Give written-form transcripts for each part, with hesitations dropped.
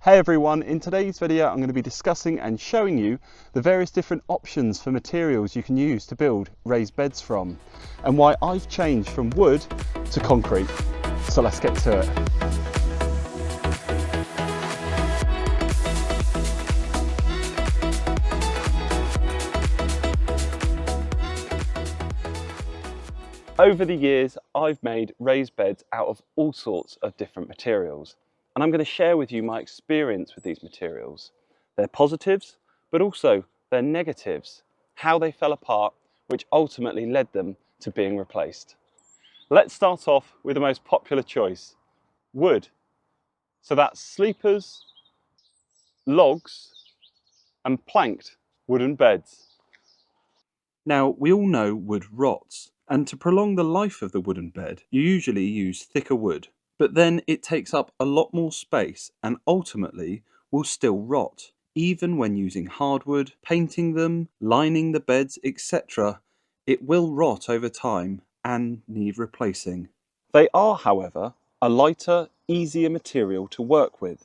Hey everyone, in today's video I'm going to be discussing and showing you the various different options for materials you can use to build raised beds from, and why I've changed from wood to concrete. So let's get to it. Over the years I've made raised beds out of all sorts of different materials. And I'm going to share with you my experience with these materials, their positives, but also their negatives, how they fell apart, which ultimately led them to being replaced. Let's start off with the most popular choice, wood. So that's sleepers, logs, and planked wooden beds. Now, we all know wood rots, and to prolong the life of the wooden bed, you usually use thicker wood. But then it takes up a lot more space and ultimately will still rot. Even when using hardwood, painting them, lining the beds, etc., it will rot over time and need replacing. They are, however, a lighter, easier material to work with,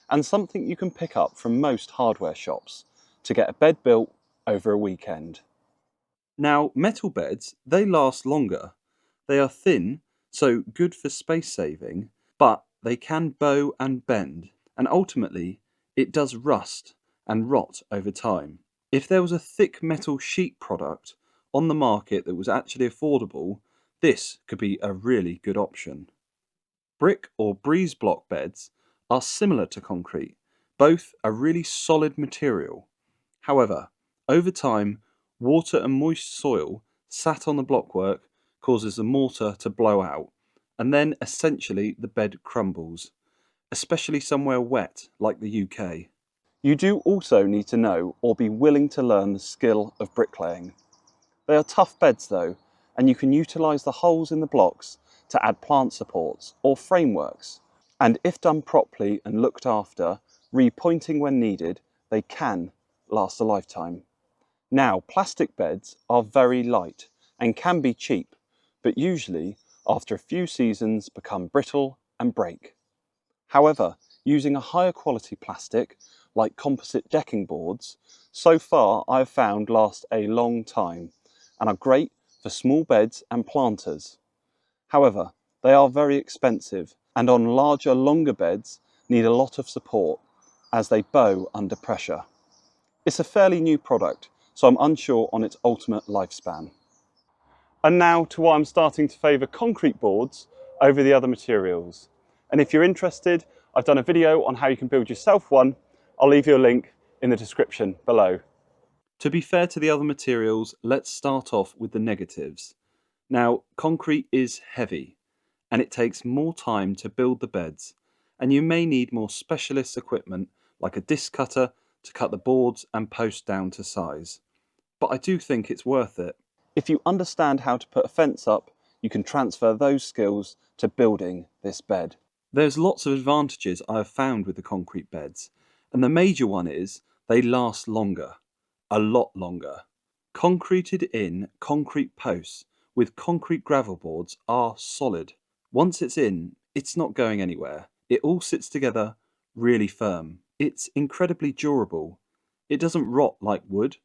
and something you can pick up from most hardware shops to get a bed built over a weekend. Now, metal beds, they last longer. They are thin, so good for space saving, but they can bow and bend, and ultimately it does rust and rot over time. If there was a thick metal sheet product on the market that was actually affordable, this could be a really good option. Brick or breeze block beds are similar to concrete, both a really solid material. However, over time, water and moist soil sat on the blockwork causes the mortar to blow out, and then essentially the bed crumbles, especially somewhere wet like the UK. You do also need to know or be willing to learn the skill of bricklaying. They are tough beds though, and you can utilise the holes in the blocks to add plant supports or frameworks, and if done properly and looked after, repointing when needed, they can last a lifetime. Now, plastic beds are very light and can be cheap, but usually after a few seasons become brittle and break. However, using a higher quality plastic like composite decking boards, so far I have found last a long time and are great for small beds and planters. However, they are very expensive and on larger, longer beds need a lot of support as they bow under pressure. It's a fairly new product, so I'm unsure on its ultimate lifespan. And now to why I'm starting to favour concrete boards over the other materials. And if you're interested, I've done a video on how you can build yourself one. I'll leave you a link in the description below. To be fair to the other materials, let's start off with the negatives. Now, concrete is heavy and it takes more time to build the beds, and you may need more specialist equipment like a disc cutter to cut the boards and posts down to size. But I do think it's worth it. If you understand how to put a fence up, you can transfer those skills to building this bed. There's lots of advantages I have found with the concrete beds, and the major one is they last longer, a lot longer. Concreted in concrete posts with concrete gravel boards are solid. Once it's in, it's not going anywhere. It all sits together really firm. It's incredibly durable. It doesn't rot like wood,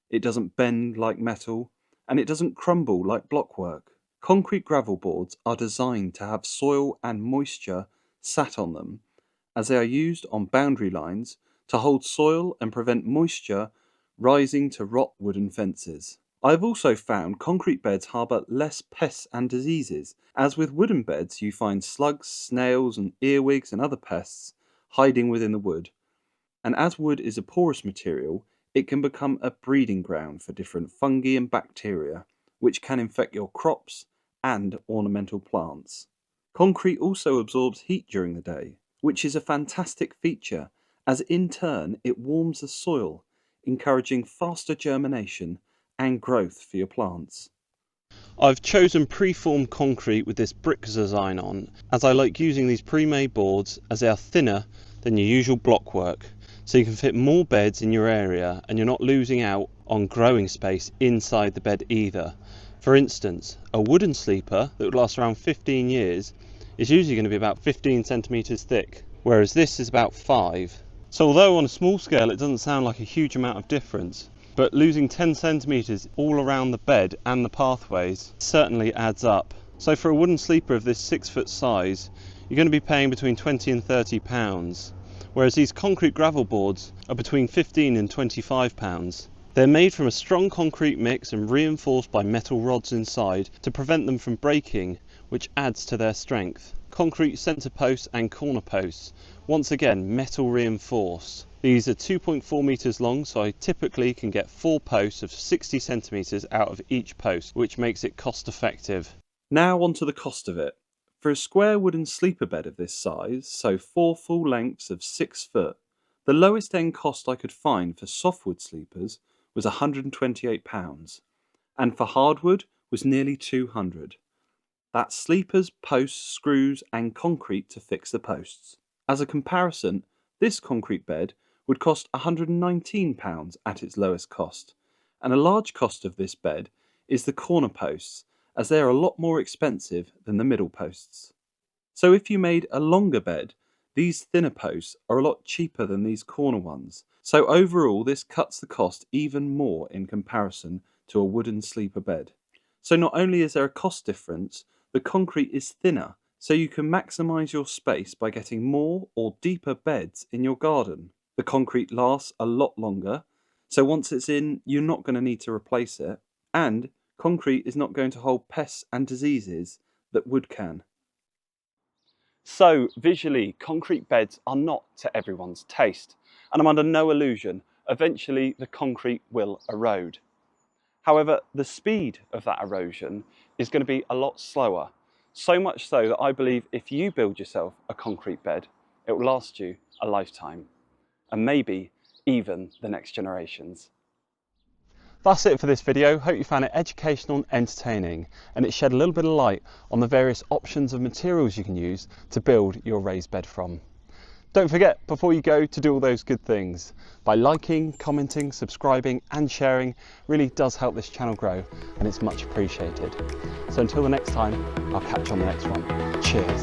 it doesn't bend like metal, and it doesn't crumble like blockwork. Concrete gravel boards are designed to have soil and moisture sat on them, as they are used on boundary lines to hold soil and prevent moisture rising to rot wooden fences. I've also found concrete beds harbour less pests and diseases, as with wooden beds you find slugs, snails and earwigs and other pests hiding within the wood. And as wood is a porous material, it can become a breeding ground for different fungi and bacteria, which can infect your crops and ornamental plants. Concrete also absorbs heat during the day, which is a fantastic feature, as in turn it warms the soil, encouraging faster germination and growth for your plants. I've chosen pre-formed concrete with this brick design on, as I like using these pre-made boards as they are thinner than your usual blockwork, so you can fit more beds in your area and you're not losing out on growing space inside the bed either. For instance, a wooden sleeper that would last around 15 years is usually going to be about 15 centimetres thick, whereas this is about 5. So although on a small scale it doesn't sound like a huge amount of difference, but losing 10 centimetres all around the bed and the pathways certainly adds up. So for a wooden sleeper of this 6-foot size, you're going to be paying between £20 and £30, whereas these concrete gravel boards are between £15 and £25. They're made from a strong concrete mix and reinforced by metal rods inside to prevent them from breaking, which adds to their strength. Concrete centre posts and corner posts, once again metal reinforced. These are 2.4 metres long, so I typically can get 4 posts of 60 centimetres out of each post, which makes it cost effective. Now onto the cost of it. For a square wooden sleeper bed of this size, so 4 full lengths of 6 foot, the lowest end cost I could find for softwood sleepers was £128, and for hardwood was nearly £200. That's sleepers, posts, screws and concrete to fix the posts. As a comparison, this concrete bed would cost £119 at its lowest cost, and a large cost of this bed is the corner posts, as they are a lot more expensive than the middle posts. So if you made a longer bed, these thinner posts are a lot cheaper than these corner ones, so overall this cuts the cost even more in comparison to a wooden sleeper bed. So not only is there a cost difference, the concrete is thinner, so you can maximise your space by getting more or deeper beds in your garden. The concrete lasts a lot longer, so once it's in, you're not going to need to replace it, and concrete is not going to hold pests and diseases that wood can. So visually, concrete beds are not to everyone's taste, and I'm under no illusion, eventually the concrete will erode. However, the speed of that erosion is going to be a lot slower, so much so that I believe if you build yourself a concrete bed, it will last you a lifetime, and maybe even the next generations. That's it for this video. Hope you found it educational and entertaining, and it shed a little bit of light on the various options of materials you can use to build your raised bed from. Don't forget, before you go, to do all those good things. By liking, commenting, subscribing and sharing really does help this channel grow, and it's much appreciated. So until the next time, I'll catch you on the next one. Cheers.